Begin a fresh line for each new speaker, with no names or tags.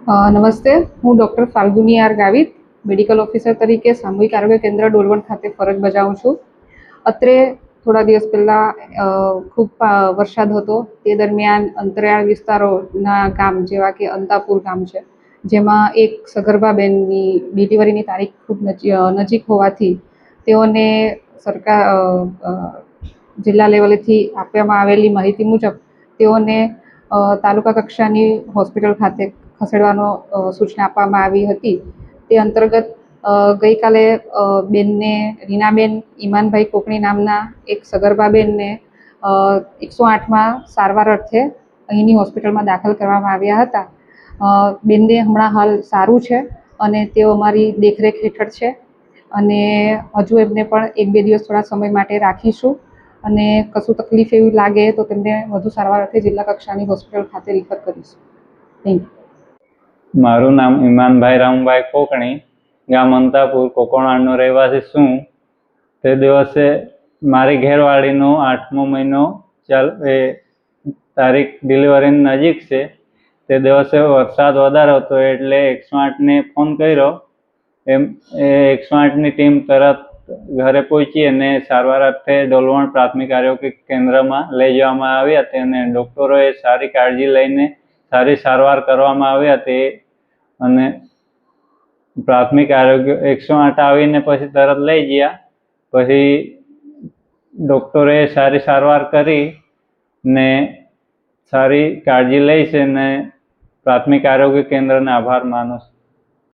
નમસ્તે, હું doctor Falguni R Gavit, medical officer તરીકે સામૂહિક આરોગ્ય કેન્દ્ર ડોલવણ ખાતે ફરજ બજાવું છું. અત્રે થોડા દિવસ પહેલાં ખૂબ વરસાદ હતો. તે દરમિયાન અંતરિયાળ વિસ્તારોના ગામ જેવા કે અંતાપુર ગામ છે, જેમાં એક સગર્ભા બહેનની ડિલિવરીની તારીખ ખૂબ નજીક હોવાથી તેઓને સરકાર જિલ્લા લેવલેથી આપવામાં આવેલી માહિતી મુજબ તેઓને તાલુકા કક્ષાની હોસ્પિટલ ખાતે ખસેડવાનો સૂચના આપવામાં આવી હતી. તે અંતર્ગત ગઈકાલે બેનને રીનાબેન ઈમાનભાઈ કોકણી નામના એક સગર્ભા બેનને 108માં સારવાર અર્થે અહીંની હોસ્પિટલમાં દાખલ કરવામાં આવ્યા હતા. બેનને હમણાં હાલ સારું છે અને તેઓ અમારી દેખરેખ હેઠળ છે અને હજુ એમને પણ 1-2 દિવસ થોડા સમય માટે રાખીશું અને કશું તકલીફ એવી લાગે તો તેમને વધુ સારવાર અર્થે જિલ્લા કક્ષાની હોસ્પિટલ ખાતે રિફર કરીશું. Thank you.
મારું નામ ઈમાનભાઈ રામભાઈ કોકણી, ગામ અંતાપુર, કોકોણાનો રહેવાસી છું. તે દિવસે મારી ઘેરવાળીનો 8મો મહિનો તારીખ ડિલિવરીની નજીક છે. તે દિવસે વરસાદ વધારે હતો એટલે 108ને ફોન કર્યો. એ 108ની ટીમ તરત ઘરે પહોંચી અને સારવાર અર્થે ડોલવણ પ્રાથમિક આરોગ્ય કેન્દ્રમાં લઈ જવામાં આવ્યા હતા અને ડૉક્ટરોએ સારી કાળજી લઈને સારી સારવાર કરવામાં આવી હતી અને પ્રાથમિક આરોગ્ય 108 આવીને પછી તરત લઈ ગયા. પછી ડૉક્ટરે સારી સારવાર કરી ને સારી કાળજી લઈ છે ને પ્રાથમિક આરોગ્ય કેન્દ્રને આભાર માનું છું.